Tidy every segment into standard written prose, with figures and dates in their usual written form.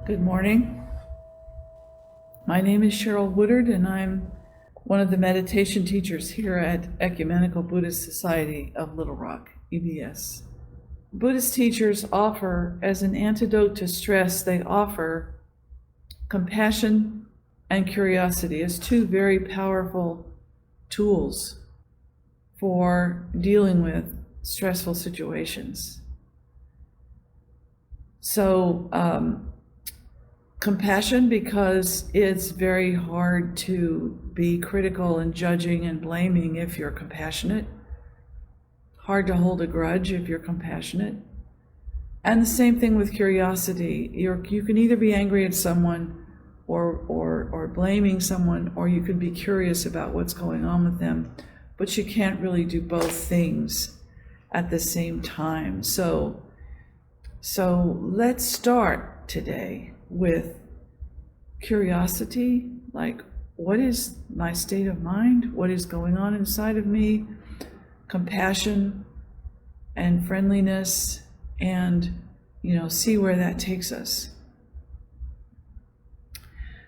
Good morning. My name is Cheryl Woodard, and I'm one of the meditation teachers here at Ecumenical Buddhist Society of Little Rock, EBS. Buddhist teachers offer, as an antidote to stress, they offer compassion and curiosity as two very powerful tools for dealing with stressful situations. So, compassion, because it's very hard to be critical and judging and blaming if you're compassionate. Hard to hold a grudge if you're compassionate. And the same thing with curiosity. You can either be angry at someone or blaming someone, or you can be curious about what's going on with them, but you can't really do both things at the same time. So let's start today with curiosity, like what is my state of mind? What is going on inside of me? Compassion and friendliness, and see where that takes us.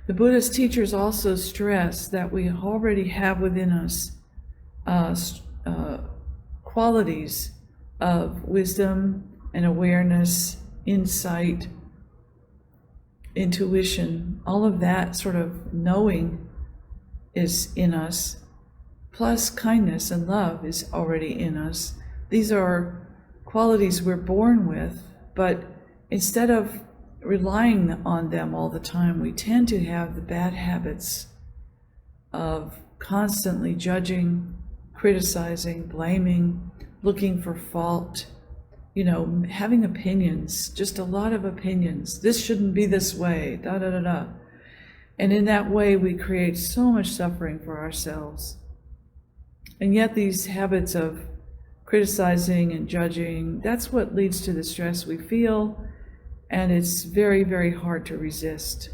The Buddhist teachers also stress that we already have within us qualities of wisdom and awareness, insight, intuition, all of that sort of knowing is in us, plus kindness and love is already in us. These are qualities we're born with, but instead of relying on them all the time, we tend to have the bad habits of constantly judging, criticizing, blaming, looking for fault, having opinions, just a lot of opinions. This shouldn't be this way, da-da-da-da. And in that way, we create so much suffering for ourselves. And yet these habits of criticizing and judging, that's what leads to the stress we feel, and it's very, very hard to resist.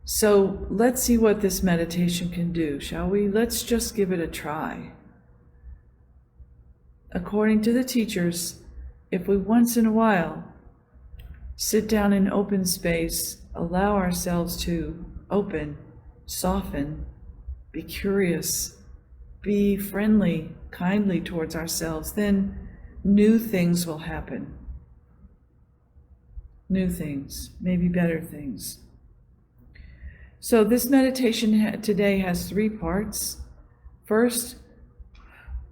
So let's see what this meditation can do, shall we? Let's just give it a try. According to the teachers, if we once in a while sit down in open space, allow ourselves to open, soften, be curious, be friendly, kindly towards ourselves, then new things will happen. New things, maybe better things. So this meditation today has 3 parts. First,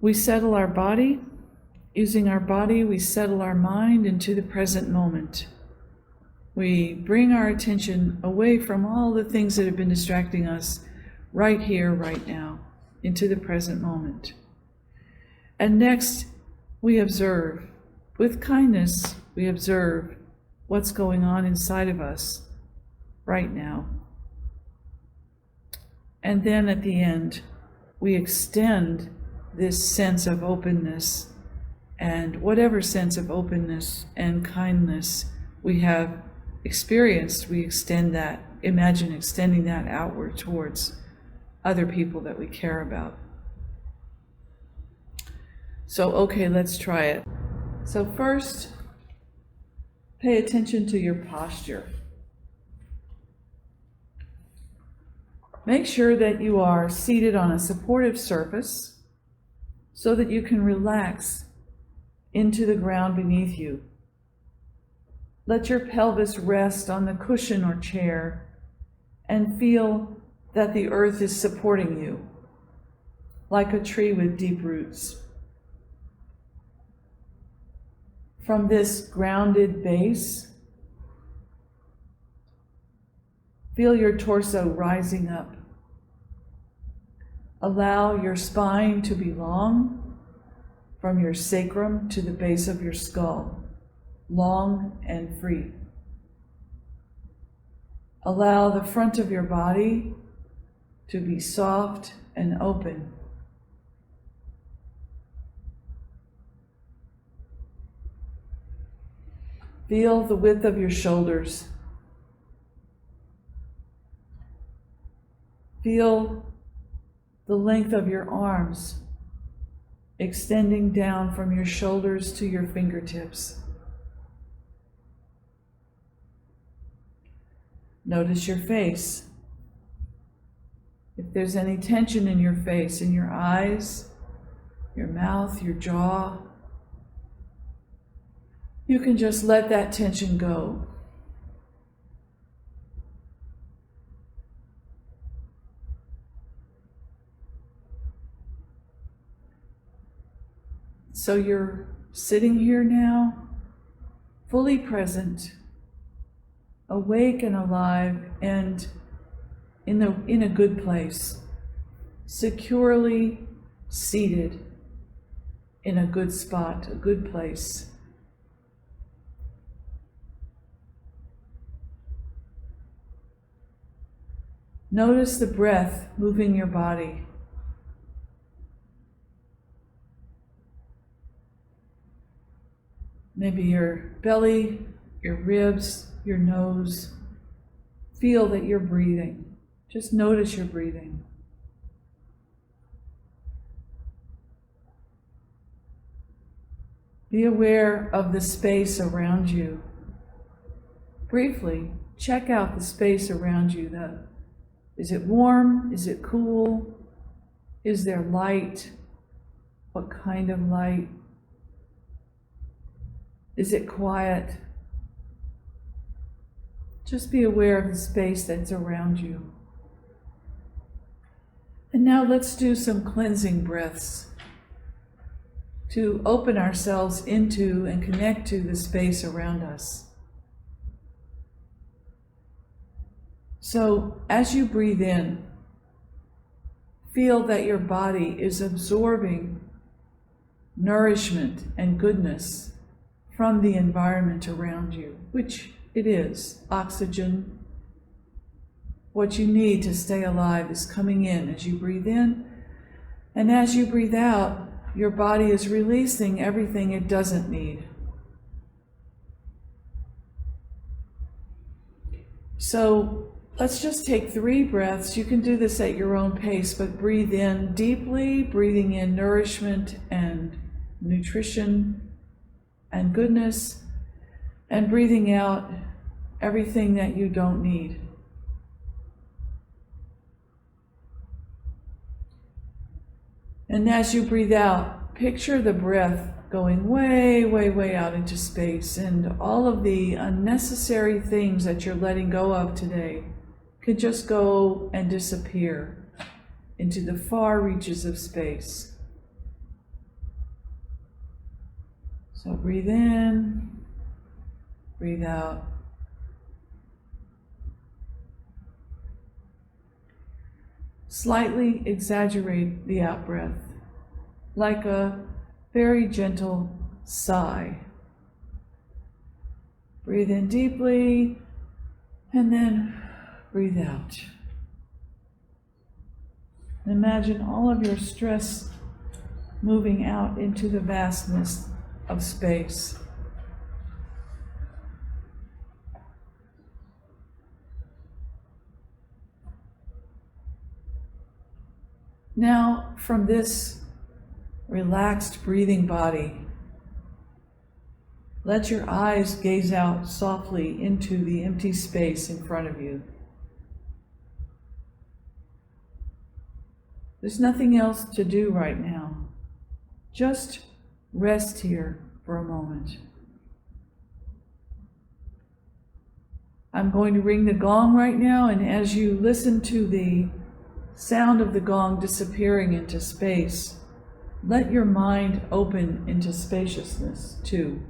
we settle our body. Using our body, we settle our mind into the present moment. We bring our attention away from all the things that have been distracting us right here, right now, into the present moment. And next, we observe. With kindness, we observe what's going on inside of us right now. And then at the end, we extend this sense of openness, and whatever sense of openness and kindness we have experienced, we extend that, imagine extending that outward towards other people that we care about. So, okay, let's try it. So first, pay attention to your posture. Make sure that you are seated on a supportive surface so that you can relax into the ground beneath you. Let your pelvis rest on the cushion or chair and feel that the earth is supporting you, like a tree with deep roots. From this grounded base, feel your torso rising up. Allow your spine to be long, from your sacrum to the base of your skull, long and free. Allow the front of your body to be soft and open. Feel the width of your shoulders. Feel the length of your arms, extending down from your shoulders to your fingertips. Notice your face. If there's any tension in your face, in your eyes, your mouth, your jaw, you can just let that tension go. So you're sitting here now, fully present, awake and alive, and in a good place, securely seated in a good spot, a good place. Notice the breath moving your body. Maybe your belly, your ribs, your nose. Feel that you're breathing. Just notice your breathing. Be aware of the space around you. Briefly, check out the space around you. Is it warm? Is it cool? Is there light? What kind of light? Is it quiet? Just be aware of the space that's around you. And now let's do some cleansing breaths to open ourselves into and connect to the space around us. So as you breathe in, feel that your body is absorbing nourishment and goodness from the environment around you, which it is. Oxygen, what you need to stay alive, is coming in as you breathe in. And as you breathe out, your body is releasing everything it doesn't need. So let's just take 3 breaths. You can do this at your own pace, but breathe in deeply, breathing in nourishment and nutrition and goodness, and breathing out everything that you don't need. And as you breathe out, picture the breath going way, way, way out into space, and all of the unnecessary things that you're letting go of today could just go and disappear into the far reaches of space. So breathe in, breathe out. Slightly exaggerate the out-breath, like a very gentle sigh. Breathe in deeply, and then breathe out. And imagine all of your stress moving out into the vastness of space. Now, from this relaxed breathing body, let your eyes gaze out softly into the empty space in front of you. There's nothing else to do right now. Just rest here for a moment. I'm going to ring the gong right now, and as you listen to the sound of the gong disappearing into space, let your mind open into spaciousness too.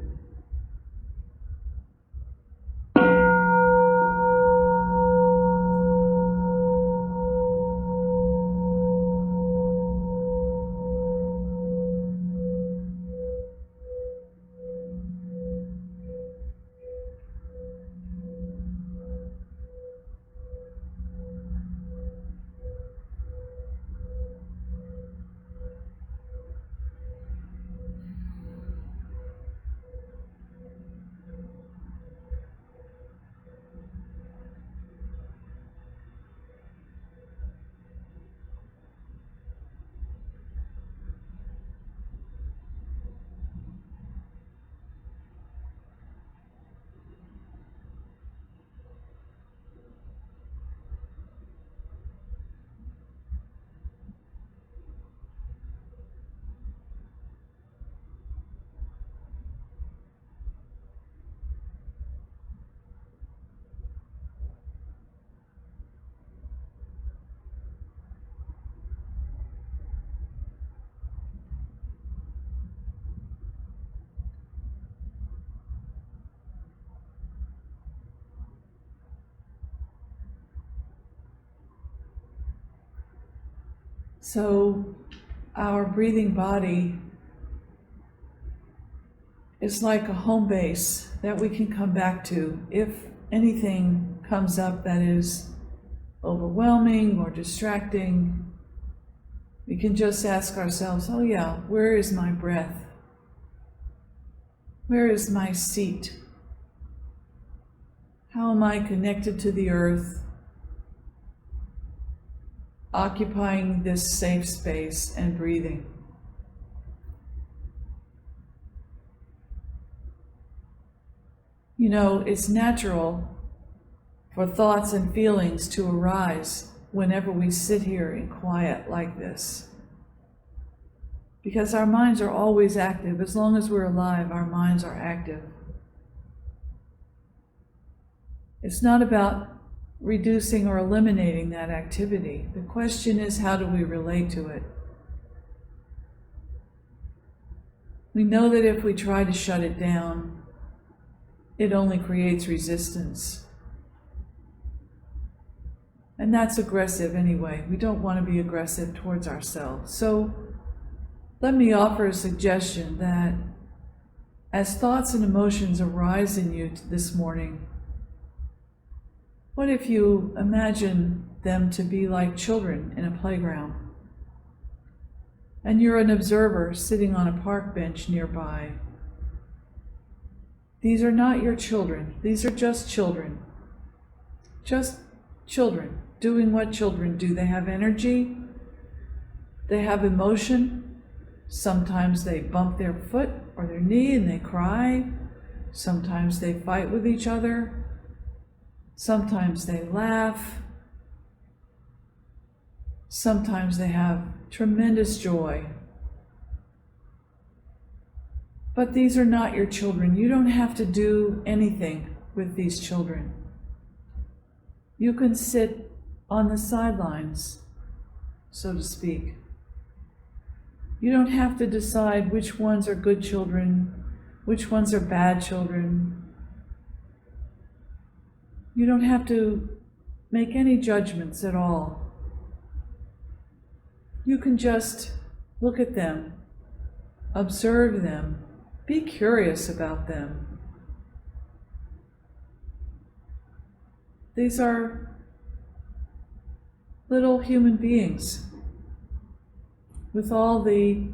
So our breathing body is like a home base that we can come back to if anything comes up that is overwhelming or distracting. We can just ask ourselves, oh yeah, where is my breath? Where is my seat? How am I connected to the earth, occupying this safe space and breathing? You know, it's natural for thoughts and feelings to arise whenever we sit here in quiet like this. Because our minds are always active. As long as we're alive, our minds are active. It's not about reducing or eliminating that activity. The question is, how do we relate to it? We know that if we try to shut it down, it only creates resistance. And that's aggressive anyway. We don't want to be aggressive towards ourselves. So let me offer a suggestion that as thoughts and emotions arise in you this morning, what if you imagine them to be like children in a playground? And you're an observer sitting on a park bench nearby. These are not your children. These are just children. Just children doing what children do. They have energy. They have emotion. Sometimes they bump their foot or their knee and they cry. Sometimes they fight with each other. Sometimes they laugh. Sometimes they have tremendous joy. But these are not your children. You don't have to do anything with these children. You can sit on the sidelines, so to speak. You don't have to decide which ones are good children, which ones are bad children. You don't have to make any judgments at all. You can just look at them, observe them, be curious about them. These are little human beings with all the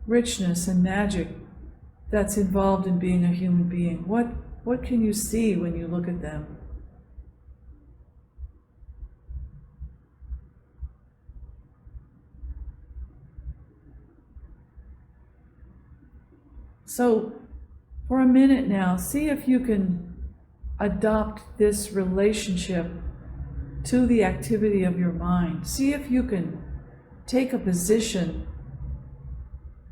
richness and magic that's involved in being a human being. What can you see when you look at them? So for a minute now, see if you can adopt this relationship to the activity of your mind. See if you can take a position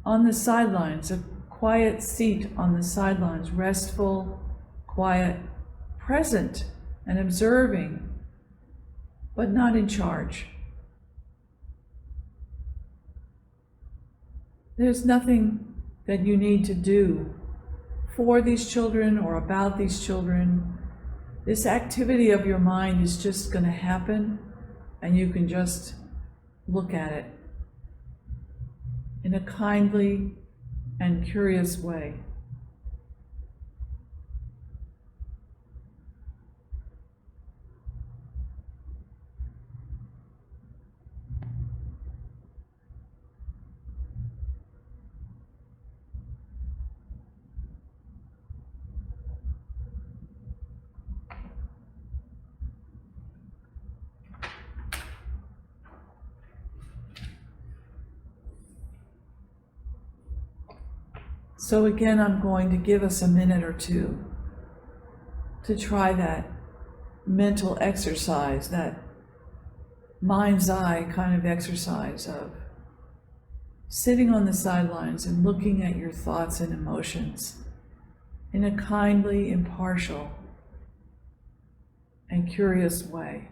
on the sidelines, a quiet seat on the sidelines, restful, quiet, present, and observing, but not in charge. There's nothing that you need to do for these children or about these children. This activity of your mind is just going to happen, and you can just look at it in a kindly and curious way. So again, I'm going to give us a minute or two to try that mental exercise, that mind's eye kind of exercise of sitting on the sidelines and looking at your thoughts and emotions in a kindly, impartial, and curious way.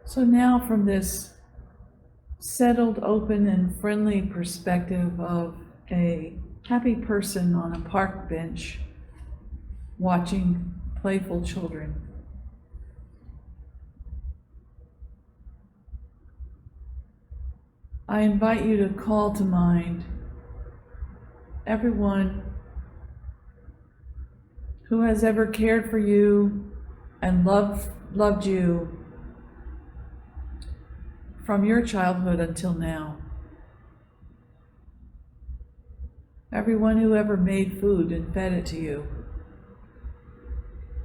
So now, from this settled, open, and friendly perspective of a happy person on a park bench watching playful children, I invite you to call to mind everyone who has ever cared for you and loved you from your childhood until now. Everyone who ever made food and fed it to you,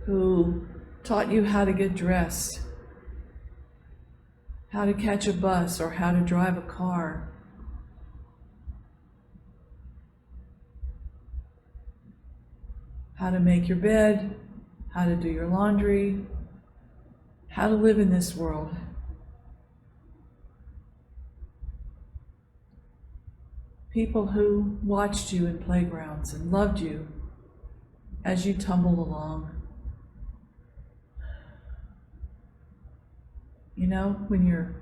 who taught you how to get dressed, how to catch a bus, or how to drive a car. How to make your bed, how to do your laundry, how to live in this world. People who watched you in playgrounds and loved you as you tumbled along. You know, when you're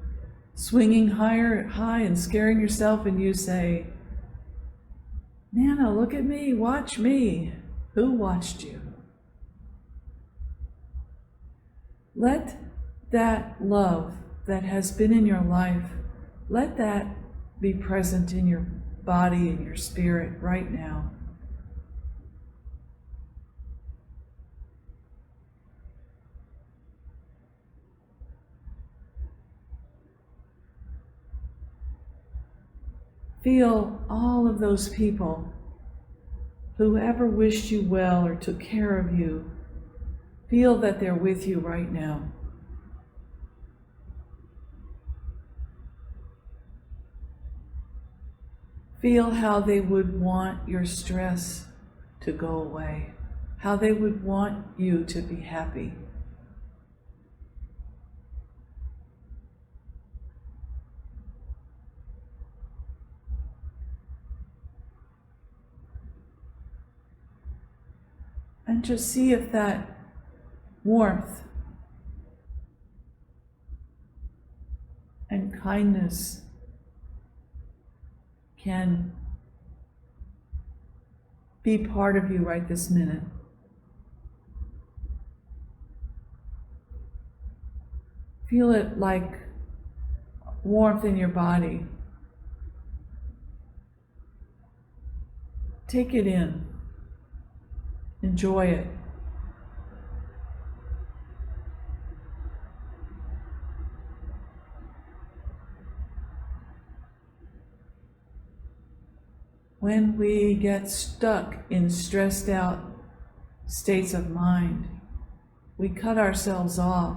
swinging high and scaring yourself and you say, "Nana, look at me, watch me." Who watched you? Let that love that has been in your life, let that be present in your body and your spirit right now. Feel all of those people who ever wished you well or took care of you. Feel that they're with you right now. Feel how they would want your stress to go away, how they would want you to be happy. And just see if that warmth and kindness can be part of you right this minute. Feel it like warmth in your body. Take it in. Enjoy it. When we get stuck in stressed out states of mind, we cut ourselves off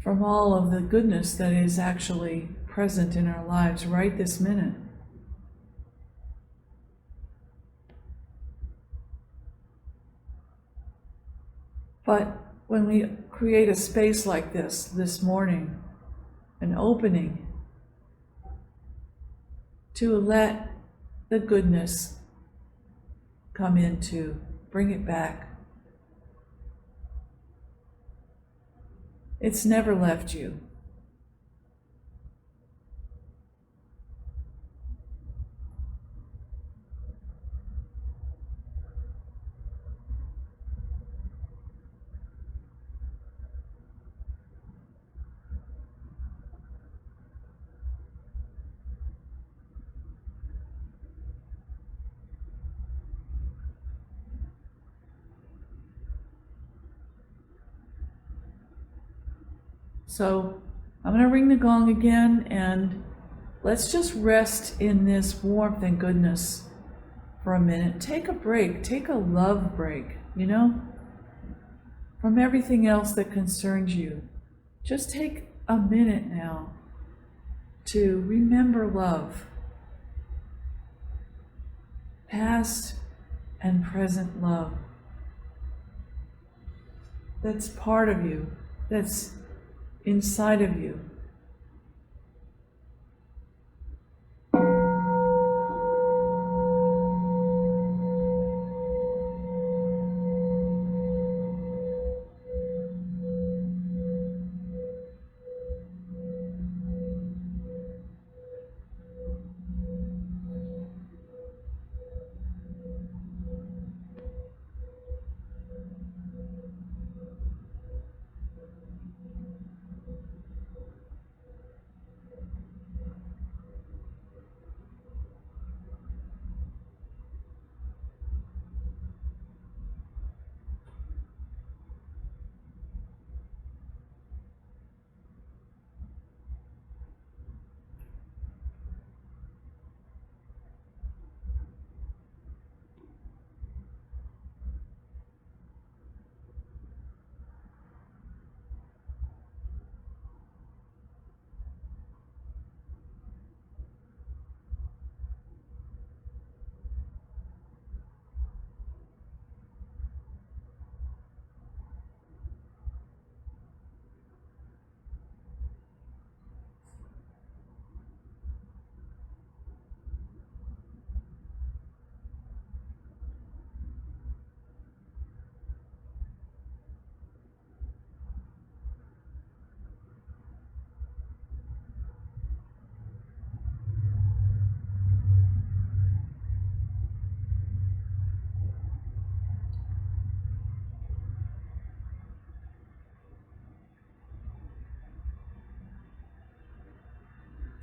from all of the goodness that is actually present in our lives right this minute. But when we create a space like this morning, an opening to let the goodness come in, to bring it back, it's never left you. So I'm going to ring the gong again, and let's just rest in this warmth and goodness for a minute. Take a break, take a love break, from everything else that concerns you. Just take a minute now to remember love, past and present love. That's part of you, that's inside of you.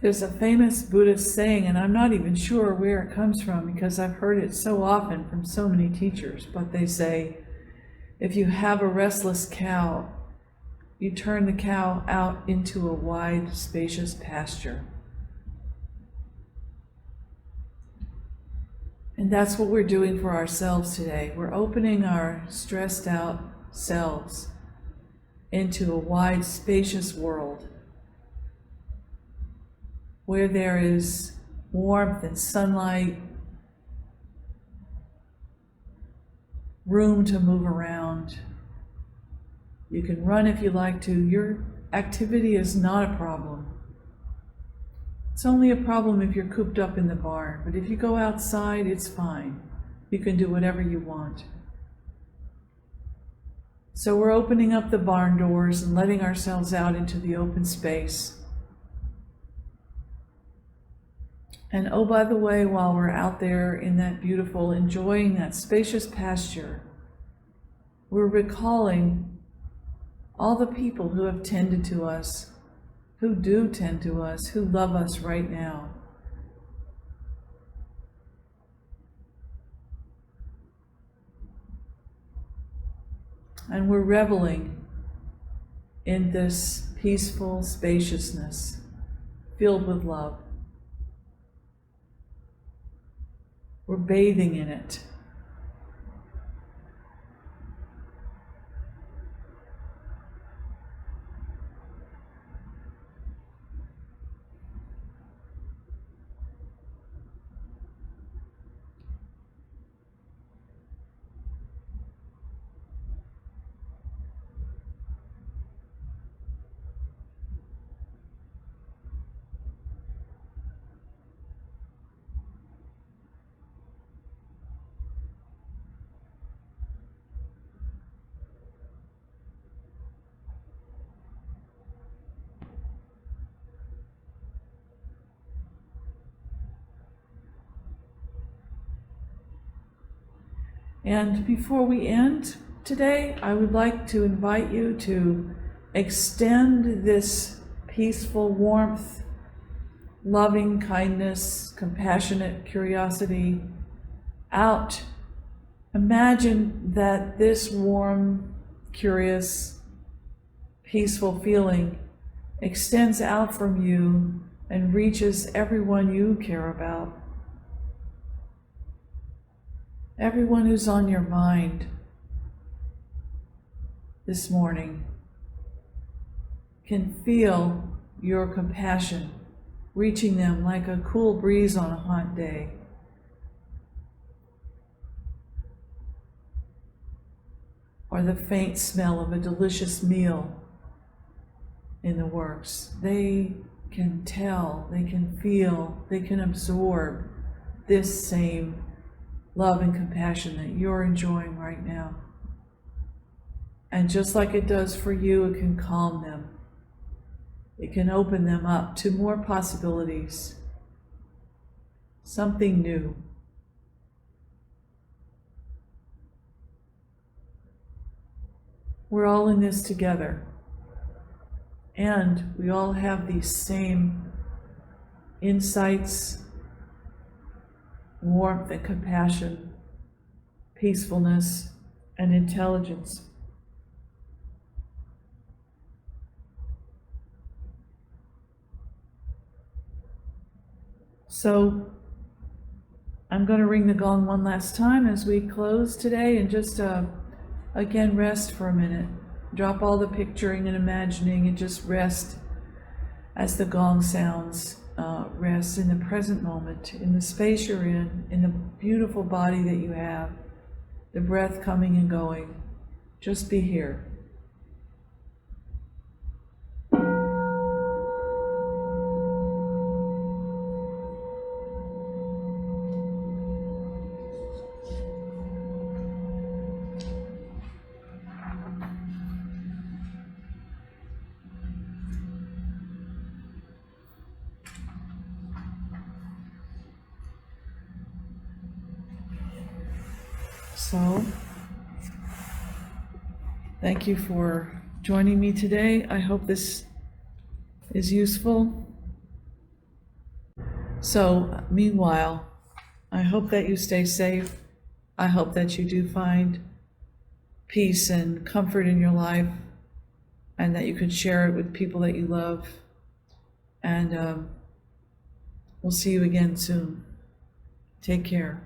There's a famous Buddhist saying, and I'm not even sure where it comes from because I've heard it so often from so many teachers, but they say, if you have a restless cow, you turn the cow out into a wide, spacious pasture. And that's what we're doing for ourselves today. We're opening our stressed out selves into a wide, spacious world where there is warmth and sunlight, room to move around. You can run if you like to. Your activity is not a problem. It's only a problem if you're cooped up in the barn, but if you go outside, it's fine. You can do whatever you want. So we're opening up the barn doors and letting ourselves out into the open space. And oh, by the way, while we're out there in that beautiful, enjoying that spacious pasture, we're recalling all the people who have tended to us, who do tend to us, who love us right now. And we're reveling in this peaceful spaciousness filled with love. We're bathing in it. And before we end today, I would like to invite you to extend this peaceful warmth, loving kindness, compassionate curiosity out. Imagine that this warm, curious, peaceful feeling extends out from you and reaches everyone you care about. Everyone who's on your mind this morning can feel your compassion reaching them like a cool breeze on a hot day. Or the faint smell of a delicious meal in the works. They can tell, they can feel, they can absorb this same love and compassion that you're enjoying right now. And just like it does for you, it can calm them. It can open them up to more possibilities, something new. We're all in this together, and we all have these same insights, warmth and compassion, peacefulness and intelligence. So I'm going to ring the gong one last time as we close today, and just again rest for a minute. Drop all the picturing and imagining and just rest as the gong sounds. Rest in the present moment, in the space you're in the beautiful body that you have, the breath coming and going. Just be here. So, thank you for joining me today. I hope this is useful. So, meanwhile, I hope that you stay safe. I hope that you do find peace and comfort in your life, and that you can share it with people that you love. And we'll see you again soon. Take care.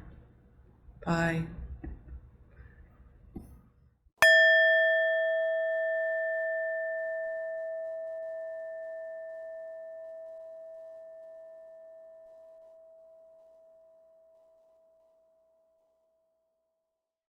Bye.